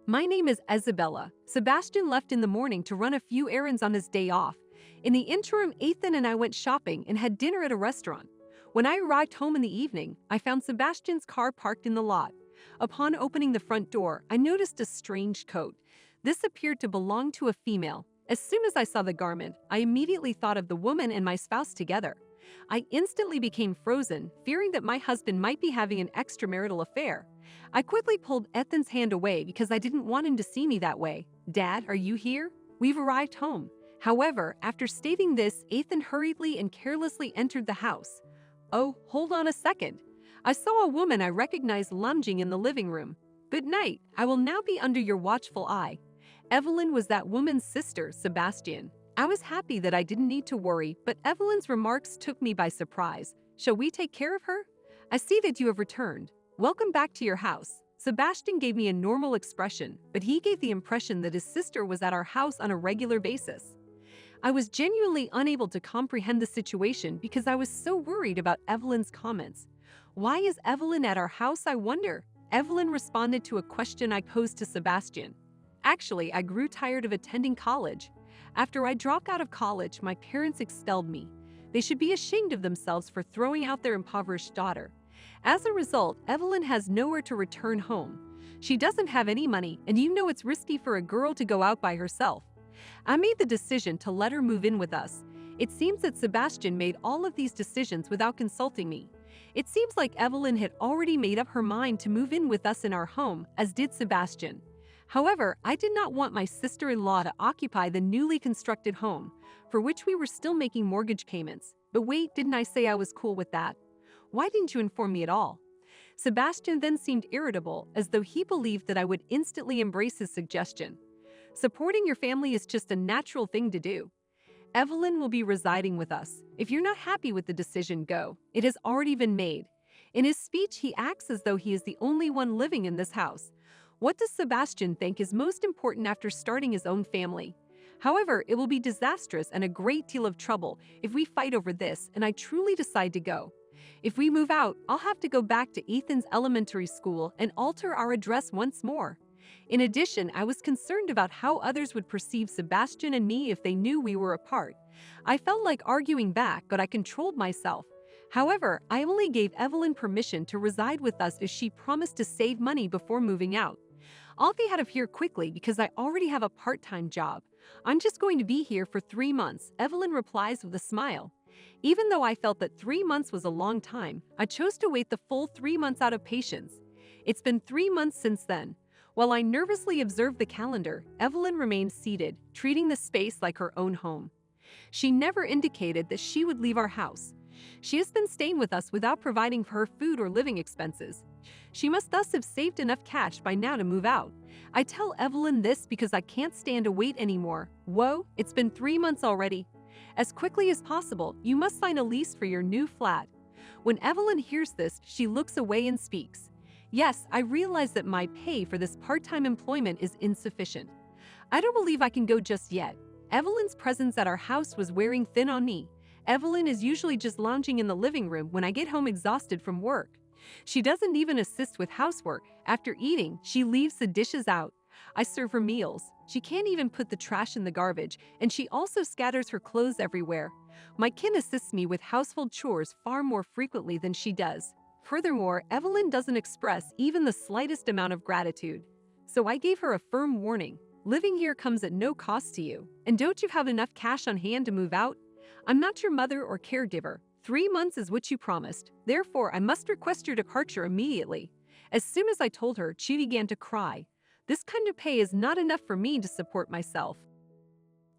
My name is Isabella. Sebastian left in the morning to run a few errands on his day off. In the interim, Ethan and I went shopping and had dinner at a restaurant. When I arrived home in the evening, I found Sebastian's car parked in the lot. Upon opening the front door, I noticed a strange coat. This appeared to belong to a female. As soon as I saw the garment, I immediately thought of the woman and my spouse together. I instantly became frozen, fearing that my husband might be having an extramarital affair. I quickly pulled Ethan's hand away because I didn't want him to see me that way. "Dad, are you here? We've arrived home." However, after stating this, Ethan hurriedly and carelessly entered the house. "Oh, hold on a second. I saw a woman I recognized lounging in the living room. Good night. I will now be under your watchful eye." Evelyn was that woman's sister, Sebastian. I was happy that I didn't need to worry, but Evelyn's remarks took me by surprise. "Shall we take care of her? I see that you have returned. Welcome back to your house." Sebastian gave me a normal expression, but he gave the impression that his sister was at our house on a regular basis. I was genuinely unable to comprehend the situation because I was so worried about Evelyn's comments. "Why is Evelyn at our house, I wonder?" Evelyn responded to a question I posed to Sebastian. "Actually, I grew tired of attending college. After I dropped out of college, my parents expelled me. They should be ashamed of themselves for throwing out their impoverished daughter. As a result, Evelyn has nowhere to return home. She doesn't have any money, and you know it's risky for a girl to go out by herself. I made the decision to let her move in with us. It seems that Sebastian made all of these decisions without consulting me. It seems like Evelyn had already made up her mind to move in with us in our home, as did Sebastian. However, I did not want my sister-in-law to occupy the newly constructed home, for which we were still making mortgage payments. But wait, didn't I say I was cool with that? Why didn't you inform me at all?" Sebastian then seemed irritable, as though he believed that I would instantly embrace his suggestion. "Supporting your family is just a natural thing to do. Evelyn will be residing with us. If you're not happy with the decision, go. It has already been made." In his speech, he acts as though he is the only one living in this house. What does Sebastian think is most important after starting his own family? However, it will be disastrous and a great deal of trouble if we fight over this and I truly decide to go. If we move out, I'll have to go back to Ethan's elementary school and alter our address once more. In addition, I was concerned about how others would perceive Sebastian and me if they knew we were apart. I felt like arguing back, but I controlled myself. However, I only gave Evelyn permission to reside with us if she promised to save money before moving out. "I'll be out of here quickly because I already have a part-time job. I'm just going to be here for 3 months, Evelyn replies with a smile. Even though I felt that 3 months was a long time, I chose to wait the full 3 months out of patience. It's been 3 months since then. While I nervously observed the calendar, Evelyn remained seated, treating the space like her own home. She never indicated that she would leave our house. She has been staying with us without providing for her food or living expenses. She must thus have saved enough cash by now to move out. I tell Evelyn this because I can't stand to wait anymore. Whoa, it's been 3 months already. As quickly as possible, you must sign a lease for your new flat." When Evelyn hears this, she looks away and speaks. "Yes, I realize that my pay for this part-time employment is insufficient. I don't believe I can go just yet. Evelyn's presence at our house was wearing thin on me. Evelyn is usually just lounging in the living room when I get home exhausted from work. She doesn't even assist with housework. After eating, she leaves the dishes out. I serve her meals. She can't even put the trash in the garbage, and she also scatters her clothes everywhere. My kin assists me with household chores far more frequently than she does. Furthermore, Evelyn doesn't express even the slightest amount of gratitude. So I gave her a firm warning. Living here comes at no cost to you. And don't you have enough cash on hand to move out? I'm not your mother or caregiver. 3 months is what you promised. Therefore, I must request your departure immediately." As soon as I told her, she began to cry. "This kind of pay is not enough for me to support myself.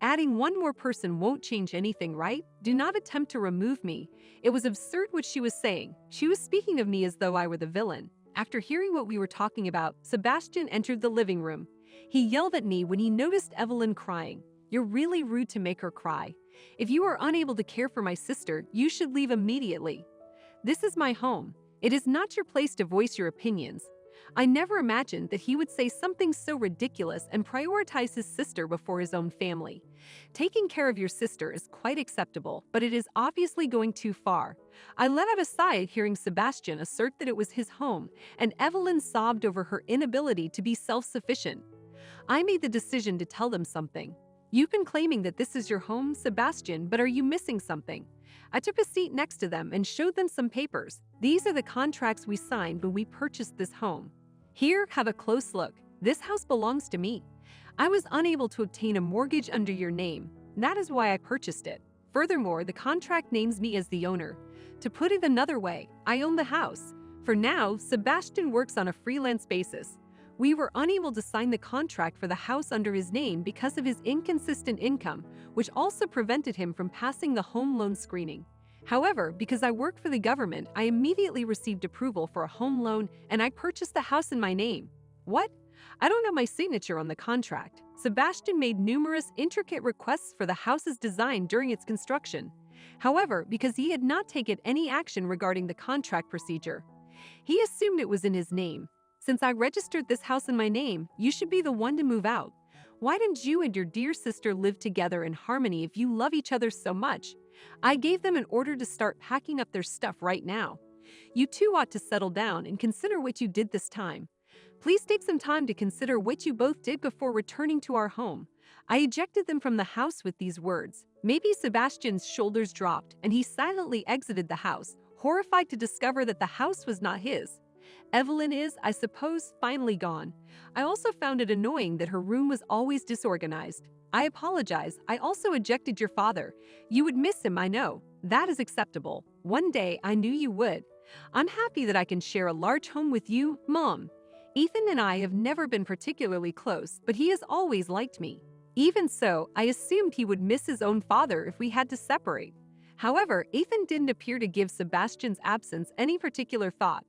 Adding one more person won't change anything, right? Do not attempt to remove me." It was absurd what she was saying. She was speaking of me as though I were the villain. After hearing what we were talking about, Sebastian entered the living room. He yelled at me when he noticed Evelyn crying. "You're really rude to make her cry. If you are unable to care for my sister, you should leave immediately. This is my home. It is not your place to voice your opinions." I never imagined that he would say something so ridiculous and prioritize his sister before his own family. Taking care of your sister is quite acceptable, but it is obviously going too far. I let out a sigh at hearing Sebastian assert that it was his home, and Evelyn sobbed over her inability to be self-sufficient. I made the decision to tell them something. You've been claiming that this is your home, Sebastian, but are you missing something? I took a seat next to them and showed them some papers. These are the contracts we signed when we purchased this home. Here, have a close look. This house belongs to me. I was unable to obtain a mortgage under your name. That is why I purchased it. Furthermore, the contract names me as the owner. To put it another way, I own the house. For now, Sebastian works on a freelance basis. We were unable to sign the contract for the house under his name because of his inconsistent income, which also prevented him from passing the home loan screening. However, because I work for the government, I immediately received approval for a home loan and I purchased the house in my name. What? I don't have my signature on the contract. Sebastian made numerous intricate requests for the house's design during its construction. However, because he had not taken any action regarding the contract procedure, he assumed it was in his name. Since I registered this house in my name, you should be the one to move out. Why didn't you and your dear sister live together in harmony if you love each other so much? I gave them an order to start packing up their stuff right now. You two ought to settle down and consider what you did this time. Please take some time to consider what you both did before returning to our home. I ejected them from the house with these words. Maybe Sebastian's shoulders dropped and he silently exited the house, horrified to discover that the house was not his. Evelyn is, I suppose, finally gone. I also found it annoying that her room was always disorganized. I apologize. I also ejected your father. You would miss him, I know. That is acceptable. One day, I knew you would. I'm happy that I can share a large home with you, Mom. Ethan and I have never been particularly close, but he has always liked me. Even so, I assumed he would miss his own father if we had to separate. However, Ethan didn't appear to give Sebastian's absence any particular thought.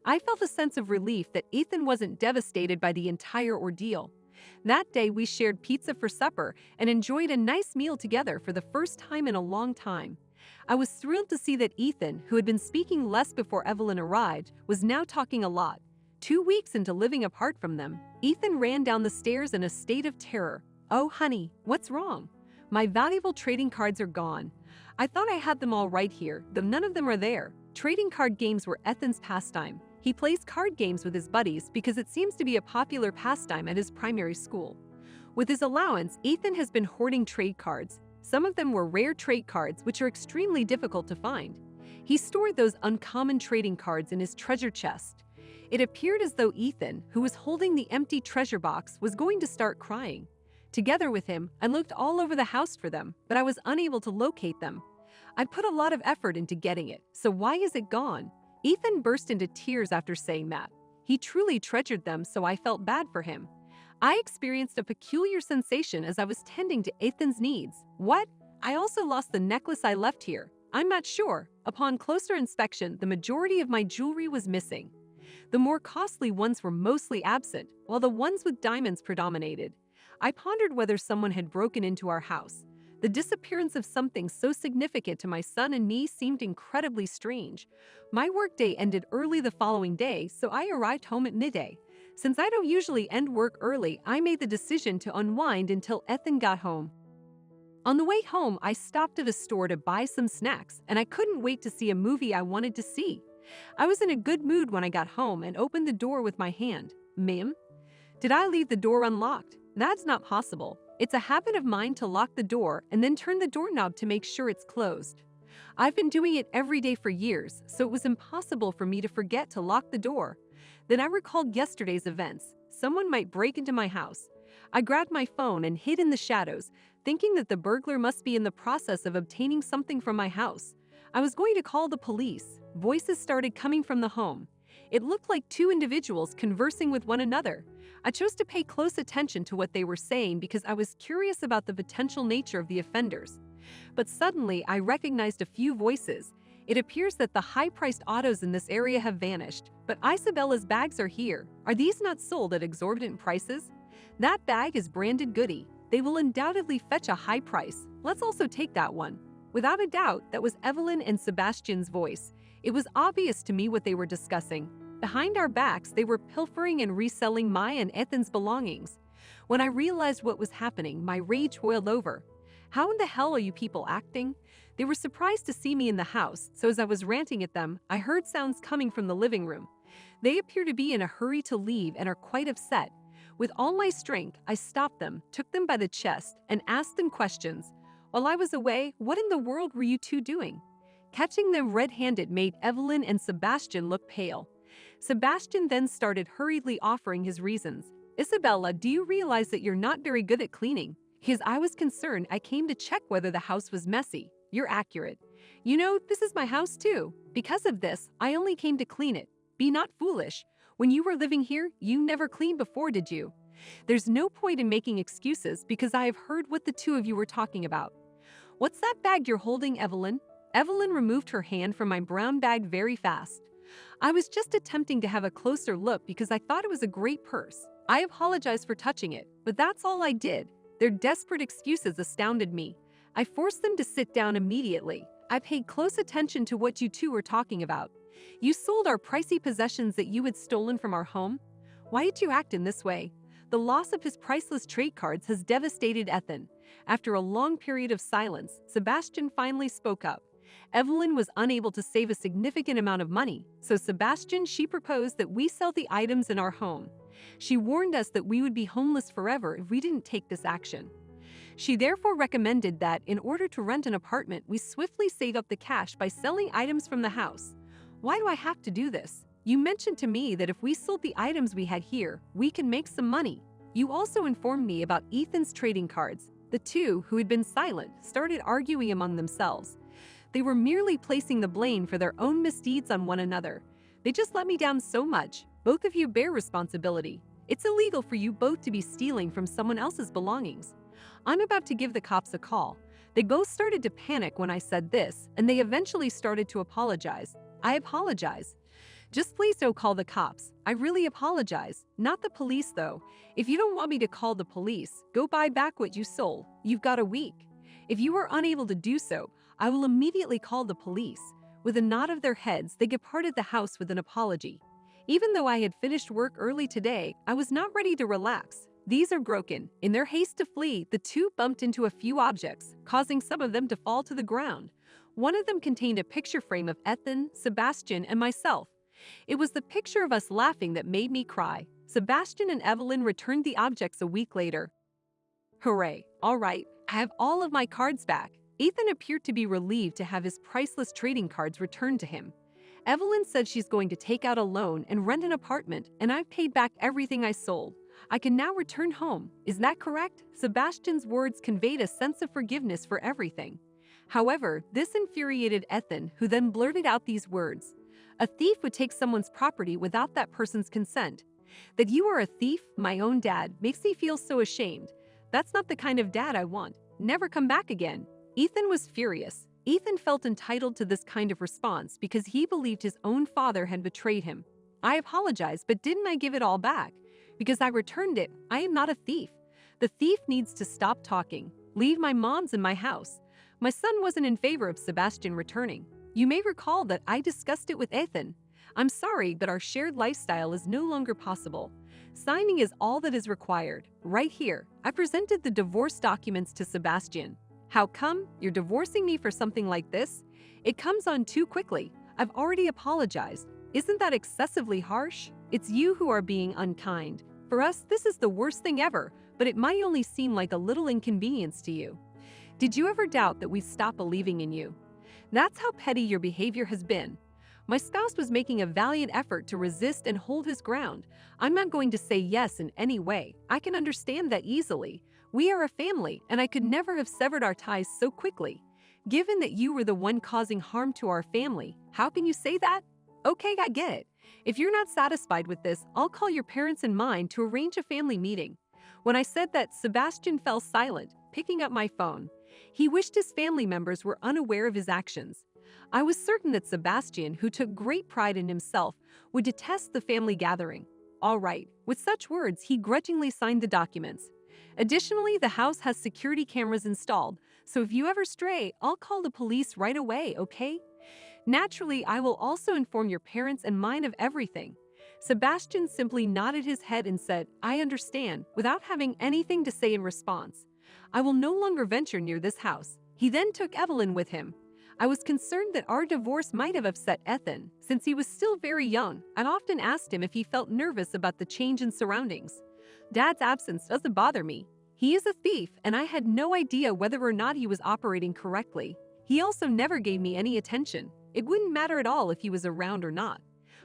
I felt a sense of relief that Ethan wasn't devastated by the entire ordeal. That day, we shared pizza for supper and enjoyed a nice meal together for the first time in a long time. I was thrilled to see that Ethan, who had been speaking less before Evelyn arrived, was now talking a lot. 2 weeks into living apart from them, Ethan ran down the stairs in a state of terror. Oh, honey, what's wrong? My valuable trading cards are gone. I thought I had them all right here, though none of them are there. Trading card games were Ethan's pastime. He plays card games with his buddies because it seems to be a popular pastime at his primary school. With his allowance, Ethan has been hoarding trade cards. Some of them were rare trade cards, which are extremely difficult to find. He stored those uncommon trading cards in his treasure chest. It appeared as though Ethan, who was holding the empty treasure box, was going to start crying. Together with him, I looked all over the house for them, but I was unable to locate them. I put a lot of effort into getting it, so why is it gone? Ethan burst into tears after saying that. He truly treasured them, so I felt bad for him. I experienced a peculiar sensation as I was tending to Ethan's needs. What? I also lost the necklace I left here. I'm not sure. Upon closer inspection, the majority of my jewelry was missing. The more costly ones were mostly absent, while the ones with diamonds predominated. I pondered whether someone had broken into our house. The disappearance of something so significant to my son and me seemed incredibly strange. My workday ended early the following day, so I arrived home at midday. Since I don't usually end work early, I made the decision to unwind until Ethan got home. On the way home, I stopped at a store to buy some snacks, and I couldn't wait to see a movie I wanted to see. I was in a good mood when I got home and opened the door with my hand. Ma'am? Did I leave the door unlocked? That's not possible. It's a habit of mine to lock the door and then turn the doorknob to make sure it's closed. I've been doing it every day for years, so it was impossible for me to forget to lock the door. Then I recalled yesterday's events. Someone might break into my house. I grabbed my phone and hid in the shadows, thinking that the burglar must be in the process of obtaining something from my house. I was going to call the police. Voices started coming from the home. It looked like two individuals conversing with one another. I chose to pay close attention to what they were saying because I was curious about the potential nature of the offenders. But suddenly, I recognized a few voices. It appears that the high-priced autos in this area have vanished, but Isabella's bags are here. Are these not sold at exorbitant prices? That bag is branded Goody. They will undoubtedly fetch a high price. Let's also take that one. Without a doubt, that was Evelyn and Sebastian's voice. It was obvious to me what they were discussing. Behind our backs, they were pilfering and reselling my and Ethan's belongings. When I realized what was happening, my rage boiled over. How in the hell are you people acting? They were surprised to see me in the house, so as I was ranting at them, I heard sounds coming from the living room. They appear to be in a hurry to leave and are quite upset. With all my strength, I stopped them, took them by the chest, and asked them questions. While I was away, what in the world were you two doing? Catching them red-handed made Evelyn and Sebastian look pale. Sebastian then started hurriedly offering his reasons. Isabella, do you realize that you're not very good at cleaning? Because I was concerned, I came to check whether the house was messy. You're accurate. You know, this is my house too. Because of this, I only came to clean it. Be not foolish. When you were living here, you never cleaned before, did you? There's no point in making excuses because I have heard what the two of you were talking about. What's that bag you're holding, Evelyn? Evelyn removed her hand from my brown bag very fast. I was just attempting to have a closer look because I thought it was a great purse. I apologized for touching it, but that's all I did. Their desperate excuses astounded me. I forced them to sit down immediately. I paid close attention to what you two were talking about. You sold our pricey possessions that you had stolen from our home? Why did you act in this way? The loss of his priceless trade cards has devastated Ethan. After a long period of silence, Sebastian finally spoke up. Evelyn was unable to save a significant amount of money, so Sebastian, she proposed that we sell the items in our home. She warned us that we would be homeless forever if we didn't take this action. She therefore recommended that, in order to rent an apartment, we swiftly save up the cash by selling items from the house. Why do I have to do this? You mentioned to me that if we sold the items we had here, we can make some money. You also informed me about Ethan's trading cards. The two, who had been silent, started arguing among themselves. They were merely placing the blame for their own misdeeds on one another. They just let me down so much. Both of you bear responsibility. It's illegal for you both to be stealing from someone else's belongings. I'm about to give the cops a call. They both started to panic when I said this, and they eventually started to apologize. I apologize. Just please don't call the cops. I really apologize. Not the police, though. If you don't want me to call the police, go buy back what you sold. You've got a week. If you are unable to do so, I will immediately call the police. With a nod of their heads, they departed the house with an apology. Even though I had finished work early today, I was not ready to relax. These are broken. In their haste to flee, the two bumped into a few objects, causing some of them to fall to the ground. One of them contained a picture frame of Ethan, Sebastian, and myself. It was the picture of us laughing that made me cry. Sebastian and Evelyn returned the objects a week later. Hooray! All right, I have all of my cards back. Ethan appeared to be relieved to have his priceless trading cards returned to him. Evelyn said she's going to take out a loan and rent an apartment, and I've paid back everything I sold. I can now return home. Is that correct? Sebastian's words conveyed a sense of forgiveness for everything. However, this infuriated Ethan, who then blurted out these words. A thief would take someone's property without that person's consent. That you are a thief, my own dad, makes me feel so ashamed. That's not the kind of dad I want. Never come back again. Ethan was furious. Ethan felt entitled to this kind of response because he believed his own father had betrayed him. I apologize, but didn't I give it all back? Because I returned it. I am not a thief. The thief needs to stop talking. Leave my mom's in my house. My son wasn't in favor of Sebastian returning. You may recall that I discussed it with Ethan. I'm sorry, but our shared lifestyle is no longer possible. Signing is all that is required. Right here, I presented the divorce documents to Sebastian. How come you're divorcing me for something like this? It comes on too quickly. I've already apologized. Isn't that excessively harsh? It's you who are being unkind. For us, this is the worst thing ever, but it might only seem like a little inconvenience to you. Did you ever doubt that we'd stop believing in you? That's how petty your behavior has been. My spouse was making a valiant effort to resist and hold his ground. I'm not going to say yes in any way. I can understand that easily. We are a family, and I could never have severed our ties so quickly. Given that you were the one causing harm to our family, how can you say that? Okay, I get it. If you're not satisfied with this, I'll call your parents and mine to arrange a family meeting. When I said that, Sebastian fell silent, picking up my phone. He wished his family members were unaware of his actions. I was certain that Sebastian, who took great pride in himself, would detest the family gathering. All right, with such words, he grudgingly signed the documents. Additionally, the house has security cameras installed, so if you ever stray, I'll call the police right away, okay? Naturally, I will also inform your parents and mine of everything. Sebastian simply nodded his head and said, I understand, without having anything to say in response. I will no longer venture near this house. He then took Evelyn with him. I was concerned that our divorce might have upset Ethan. Since he was still very young, I'd often asked him if he felt nervous about the change in surroundings. Dad's absence doesn't bother me. He is a thief, and I had no idea whether or not he was operating correctly. He also never gave me any attention. It wouldn't matter at all if he was around or not.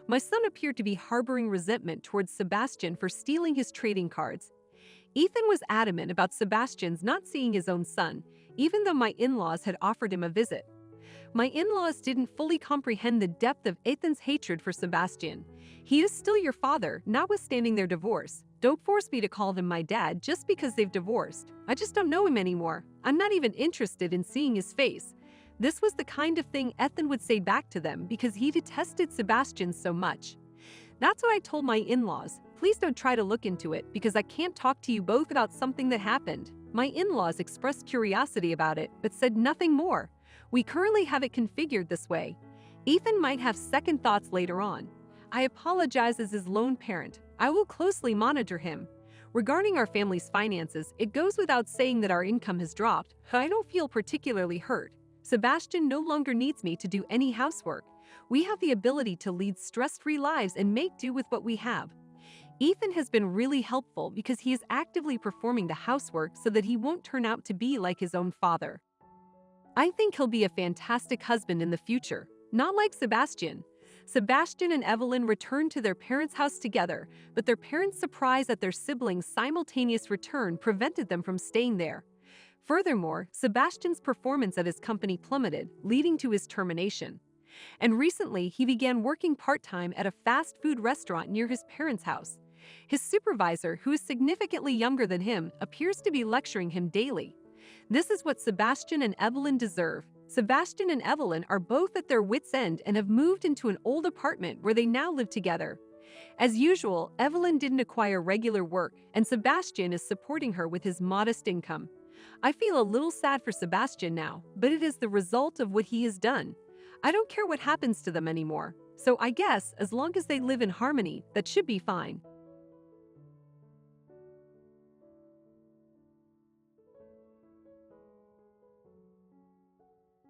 My son appeared to be harboring resentment towards Sebastian for stealing his trading cards. Ethan was adamant about Sebastian's not seeing his own son, even though my in-laws had offered him a visit. My in-laws didn't fully comprehend the depth of Ethan's hatred for Sebastian. He is still your father, notwithstanding their divorce. Don't force me to call him my dad just because they've divorced. I just don't know him anymore. I'm not even interested in seeing his face. This was the kind of thing Ethan would say back to them because he detested Sebastian so much. That's what I told my in-laws. Please don't try to look into it because I can't talk to you both about something that happened. My in-laws expressed curiosity about it, but said nothing more. We currently have it configured this way. Ethan might have second thoughts later on. I apologize as his lone parent. I will closely monitor him. Regarding our family's finances, it goes without saying that our income has dropped. I don't feel particularly hurt. Sebastian no longer needs me to do any housework. We have the ability to lead stress-free lives and make do with what we have. Ethan has been really helpful because he is actively performing the housework so that he won't turn out to be like his own father. I think he'll be a fantastic husband in the future, not like Sebastian. Sebastian and Evelyn returned to their parents' house together, but their parents' surprise at their siblings' simultaneous return prevented them from staying there. Furthermore, Sebastian's performance at his company plummeted, leading to his termination. And recently, he began working part-time at a fast food restaurant near his parents' house. His supervisor, who is significantly younger than him, appears to be lecturing him daily. This is what Sebastian and Evelyn deserve. Sebastian and Evelyn are both at their wits' end and have moved into an old apartment where they now live together. As usual, Evelyn didn't acquire regular work, and Sebastian is supporting her with his modest income. I feel a little sad for Sebastian now, but it is the result of what he has done. I don't care what happens to them anymore, so I guess as long as they live in harmony, that should be fine.